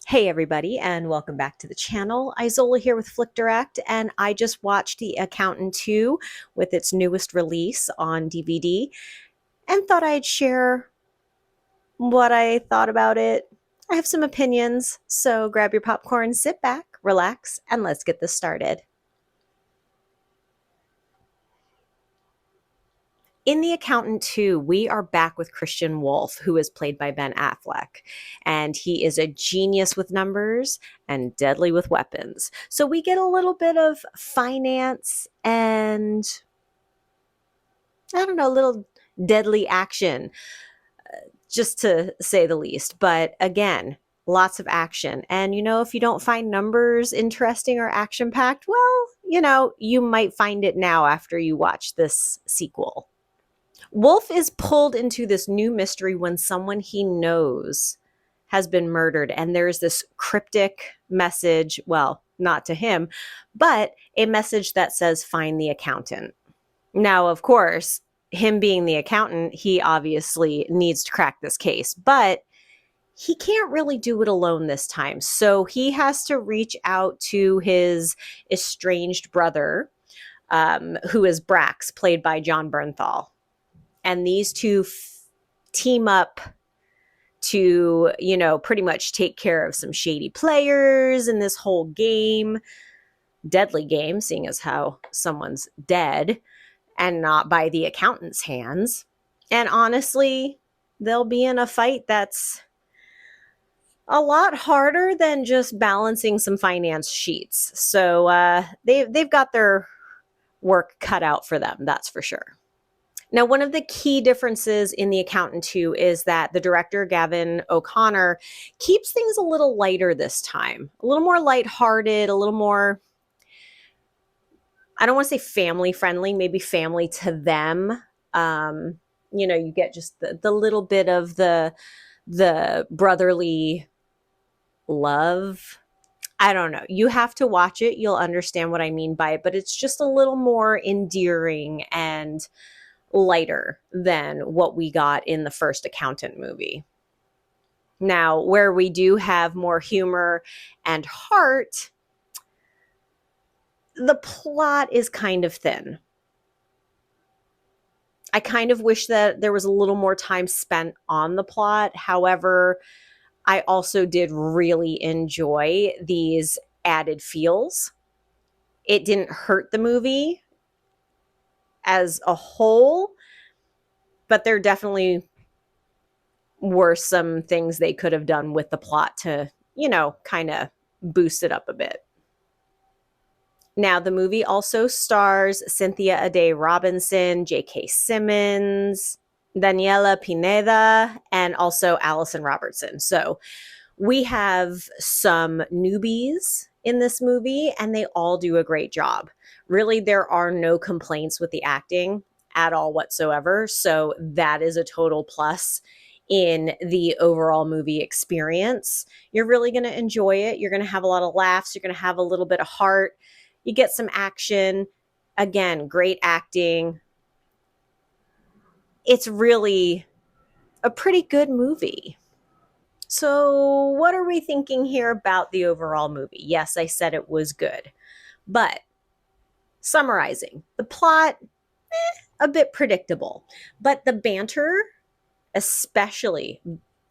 Hey everybody, and welcome back to the channel. Izola here with FlickDirect, and I just watched The Accountant 2 with its newest release on DVD and thought I'd share what I thought about it. I have some opinions, so grab your popcorn, sit back, relax, and let's get this started. In The Accountant 2, we are back with Christian Wolff, who is played by Ben Affleck. And he is a genius with numbers and deadly with weapons. So we get a little bit of finance and, I don't know, a little deadly action, just to say the least. But again, lots of action. And, if you don't find numbers interesting or action packed, well, you might find it now after you watch this sequel. Wolff is pulled into this new mystery when someone he knows has been murdered, and there's this cryptic message, well, not to him, but a message that says, find the accountant. Now, of course, him being the accountant, he obviously needs to crack this case, but he can't really do it alone this time. So he has to reach out to his estranged brother, who is Brax, played by Jon Bernthal. And these two team up to, pretty much take care of some shady players in this whole game. Deadly game, seeing as how someone's dead and not by the accountant's hands. And honestly, they'll be in a fight that's a lot harder than just balancing some finance sheets. So they've got their work cut out for them, that's for sure. Now, one of the key differences in The Accountant 2 is that the director, Gavin O'Connor, keeps things a little lighter this time, a little more lighthearted, a little more, I don't want to say family friendly, maybe family to them. You get just the little bit of the brotherly love. I don't know. You have to watch it. You'll understand what I mean by it, but it's just a little more endearing and lighter than what we got in the first Accountant movie. Now, where we do have more humor and heart, the plot is kind of thin. I kind of wish that there was a little more time spent on the plot. However, I also did really enjoy these added feels. It didn't hurt the movie as a whole, but there definitely were some things they could have done with the plot to, kind of boost it up a bit. Now, the movie also stars Cynthia Addai-Robinson, J.K. Simmons, Daniela Pineda, and also Alison Robertson. So we have some newbies in this movie, and they all do a great job. Really, there are no complaints with the acting at all whatsoever. So that is a total plus in the overall movie experience. You're really going to enjoy it. You're going to have a lot of laughs. You're going to have a little bit of heart. You get some action. Again, great acting. It's really a pretty good movie. So what are we thinking here about the overall movie? Yes, I said it was good, but summarizing, the plot, a bit predictable, but the banter, especially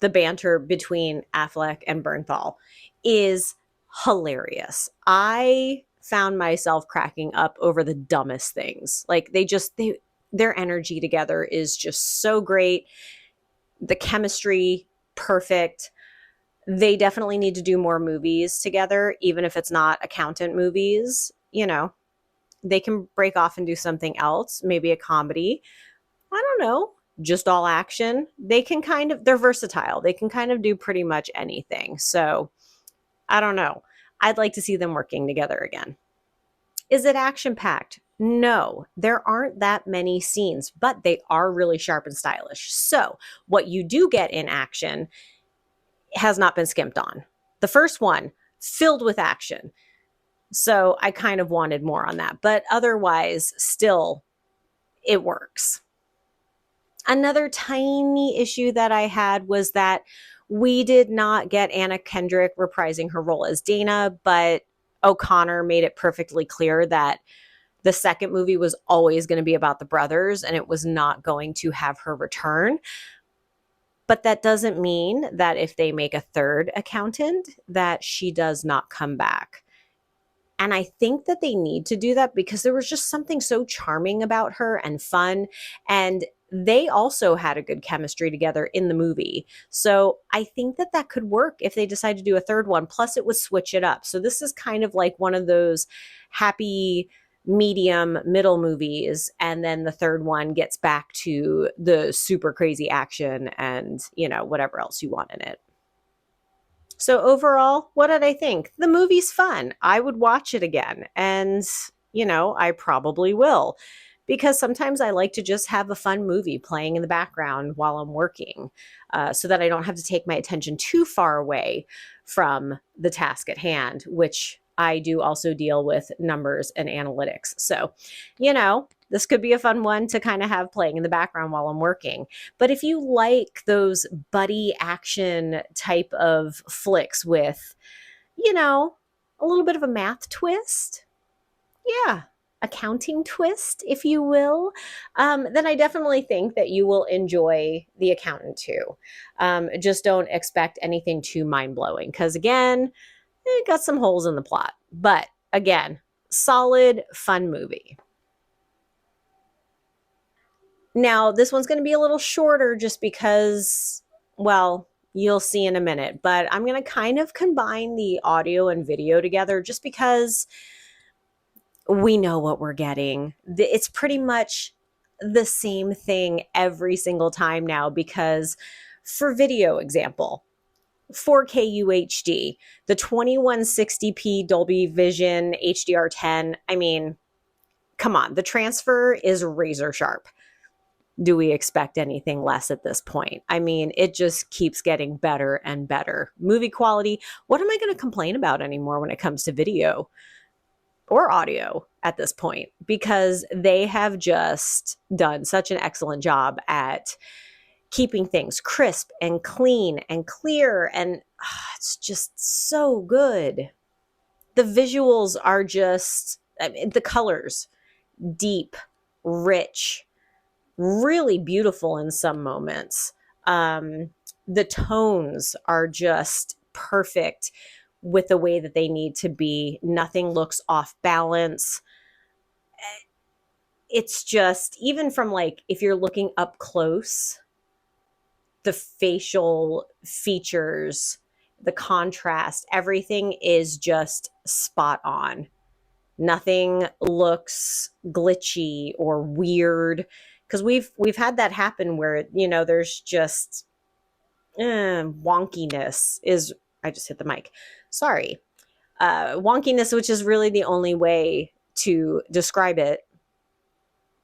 the banter between Affleck and Bernthal, is hilarious. I found myself cracking up over the dumbest things. Like their energy together is just so great. The chemistry, perfect. They definitely need to do more movies together, even if it's not accountant movies. They can break off and do something else, maybe a comedy. I don't know, just all action. They're versatile. They can kind of do pretty much anything. So I don't know. I'd like to see them working together again. Is it action-packed? No, there aren't that many scenes, but they are really sharp and stylish. So what you do get in action has not been skimped on. The first one, filled with action. So I kind of wanted more on that, but otherwise, still, it works. Another tiny issue that I had was that We did not get Anna Kendrick reprising her role as Dana, but O'Connor made it perfectly clear that the second movie was always going to be about the brothers and it was not going to have her return. But that doesn't mean that if they make a third accountant, that she does not come back. And I think that they need to do that because there was just something so charming about her and fun. And they also had a good chemistry together in the movie. So I think that that could work if they decide to do a third one. Plus, it would switch it up. So this is kind of like one of those happy medium middle movies, and then the third one gets back to the super crazy action and, you know, whatever else you want in it. So overall, what did I think? The movie's fun. I would watch it again, and you know, I probably will, because sometimes I like to just have a fun movie playing in the background while I'm working, so that I don't have to take my attention too far away from the task at hand, which I do also deal with numbers and analytics. So, you know, this could be a fun one to kind of have playing in the background while I'm working. But if you like those buddy action type of flicks with, you know, a little bit of a math twist, yeah, accounting twist, if you will, then I definitely think that you will enjoy The Accountant too. Just don't expect anything too mind-blowing because, again, it got some holes in the plot. But again, solid, fun movie. Now, this one's going to be a little shorter just because, well, you'll see in a minute, but I'm going to kind of combine the audio and video together just because we know what we're getting. It's pretty much the same thing every single time now because for video example, 4K UHD, the 2160p Dolby Vision HDR10, I mean, come on, the transfer is razor sharp. Do we expect anything less at this point? I mean, it just keeps getting better and better. Movie quality, what am I going to complain about anymore when it comes to video or audio at this point? Because they have just done such an excellent job at keeping things crisp and clean and clear, and it's just so good. The visuals are just, I mean, the colors, deep, rich, really beautiful in some moments. The tones are just perfect with the way that they need to be. Nothing looks off balance. It's just, even from like, if you're looking up close, the facial features, the contrast, everything is just spot on. Nothing looks glitchy or weird, because we've had that happen where, you know, there's just wonkiness is, I just hit the mic. Sorry. Wonkiness, which is really the only way to describe it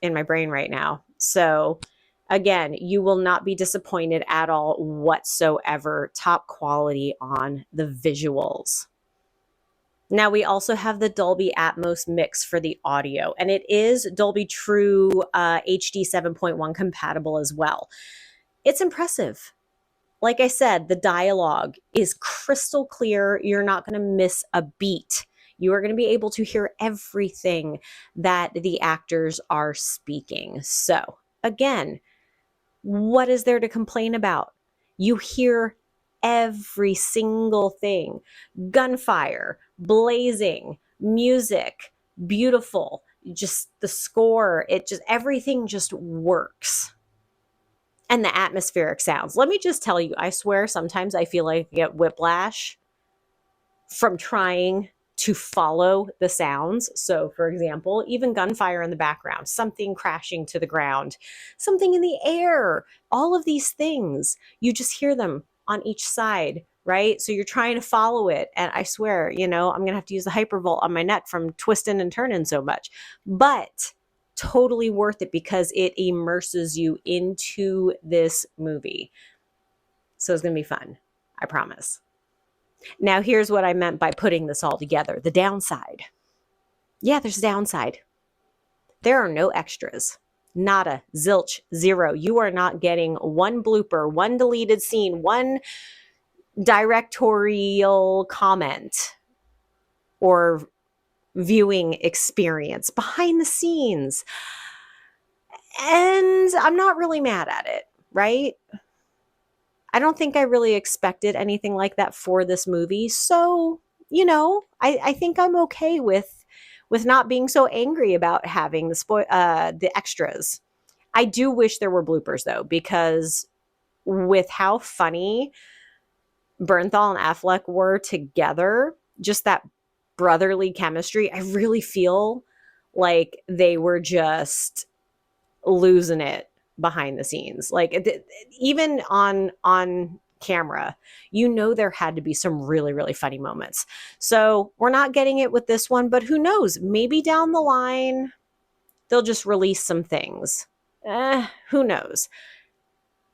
in my brain right now. So again, you will not be disappointed at all whatsoever. Top quality on the visuals. Now we also have the Dolby Atmos mix for the audio, and it is Dolby True HD 7.1 compatible as well. It's impressive. Like I said, the dialogue is crystal clear. You're not going to miss a beat. You are going to be able to hear everything that the actors are speaking. So again, what is there to complain about? You hear every single thing. Gunfire, blazing, music, beautiful, just the score, it just, everything just works. And the atmospheric sounds. Let me just tell you, I swear sometimes I feel like I get whiplash from trying to follow the sounds. So for example, even gunfire in the background, something crashing to the ground, something in the air, all of these things, you just hear them on each side, right? So you're trying to follow it. And I swear, you know, I'm going to have to use the hypervolt on my neck from twisting and turning so much, but totally worth it because it immerses you into this movie. So it's going to be fun. I promise. Now, here's what I meant by putting this all together. The downside. Yeah, there's a downside. There are no extras. Nada, zilch, zero. You are not getting one blooper, one deleted scene, one directorial comment or viewing experience behind the scenes. And I'm not really mad at it, right? I don't think I really expected anything like that for this movie. So, I think I'm okay with not being so angry about having the extras. I do wish there were bloopers though, because with how funny Bernthal and Affleck were together, just that brotherly chemistry, I really feel like they were just losing it behind the scenes. Like even on camera, there had to be some really, really funny moments. So we're not getting it with this one, but who knows? Maybe down the line, they'll just release some things. Who knows?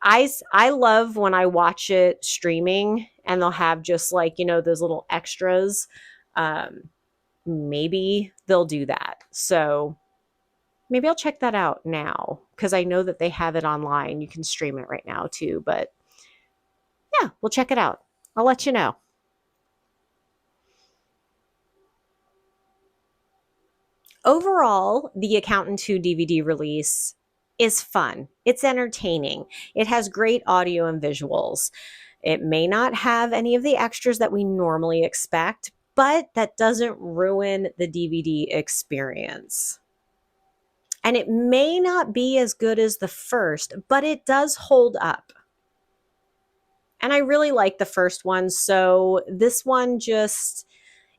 I love when I watch it streaming and they'll have just like, those little extras. Maybe they'll do that. So maybe I'll check that out now because I know that they have it online. You can stream it right now too. But yeah, we'll check it out. I'll let you know. Overall, the Accountant 2 DVD release is fun. It's entertaining. It has great audio and visuals. It may not have any of the extras that we normally expect, but that doesn't ruin the DVD experience. And it may not be as good as the first, but it does hold up. And I really like the first one, so this one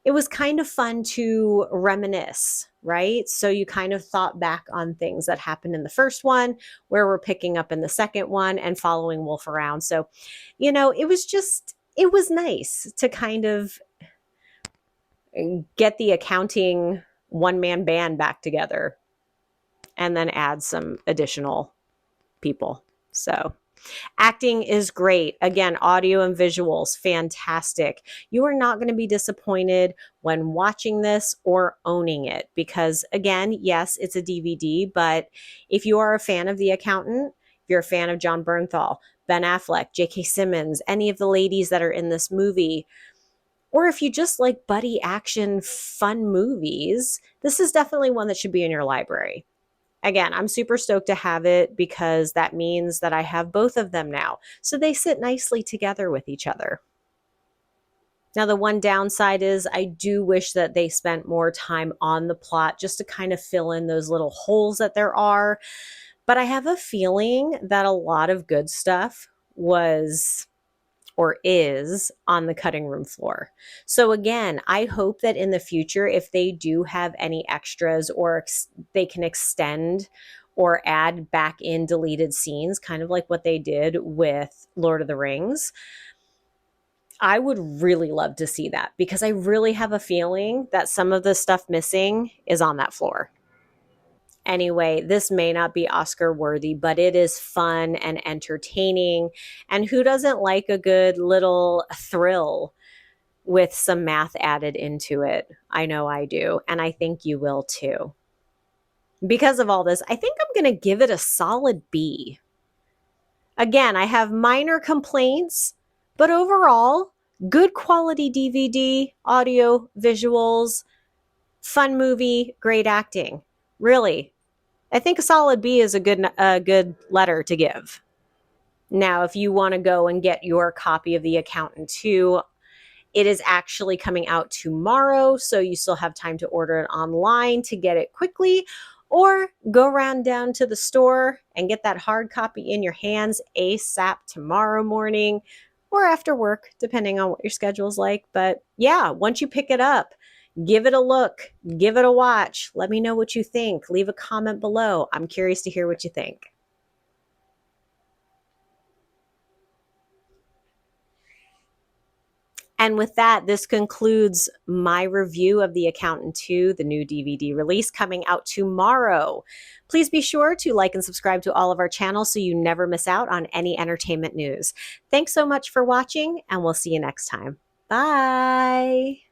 it was kind of fun to reminisce, right? So you kind of thought back on things that happened in the first one, where we're picking up in the second one and following Wolff around. So, it was nice to kind of get the accounting one-man band back together and then add some additional people. So acting is great. Again, audio and visuals, fantastic. You are not going to be disappointed when watching this or owning it because, again, yes, it's a DVD, but if you are a fan of The Accountant, if you're a fan of Jon Bernthal, Ben Affleck, J.K. Simmons, any of the ladies that are in this movie, or if you just like buddy action fun movies, this is definitely one that should be in your library. Again, I'm super stoked to have it because that means that I have both of them now. So they sit nicely together with each other. Now, the one downside is I do wish that they spent more time on the plot just to kind of fill in those little holes that there are. But I have a feeling that a lot of good stuff was or is on the cutting room floor. So again, I hope that in the future, if they do have any extras or they can extend or add back in deleted scenes, kind of like what they did with Lord of the Rings, I would really love to see that because I really have a feeling that some of the stuff missing is on that floor. Anyway, this may not be Oscar worthy, but it is fun and entertaining. And who doesn't like a good little thrill with some math added into it? I know I do. And I think you will too. Because of all this, I think I'm going to give it a solid B. Again, I have minor complaints, but overall, good quality DVD, audio, visuals, fun movie, great acting. Really, I think a solid B is a good letter to give. Now, if you want to go and get your copy of The Accountant 2, it is actually coming out tomorrow, so you still have time to order it online to get it quickly, or go around down to the store and get that hard copy in your hands ASAP tomorrow morning or after work, depending on what your schedule's like. But yeah, once you pick it up, give it a look, give it a watch. Let me know what you think. Leave a comment below. I'm curious to hear what you think. And with that, this concludes my review of The Accountant 2, the new DVD release coming out tomorrow. Please be sure to like and subscribe to all of our channels so you never miss out on any entertainment news. Thanks so much for watching, and we'll see you next time. Bye.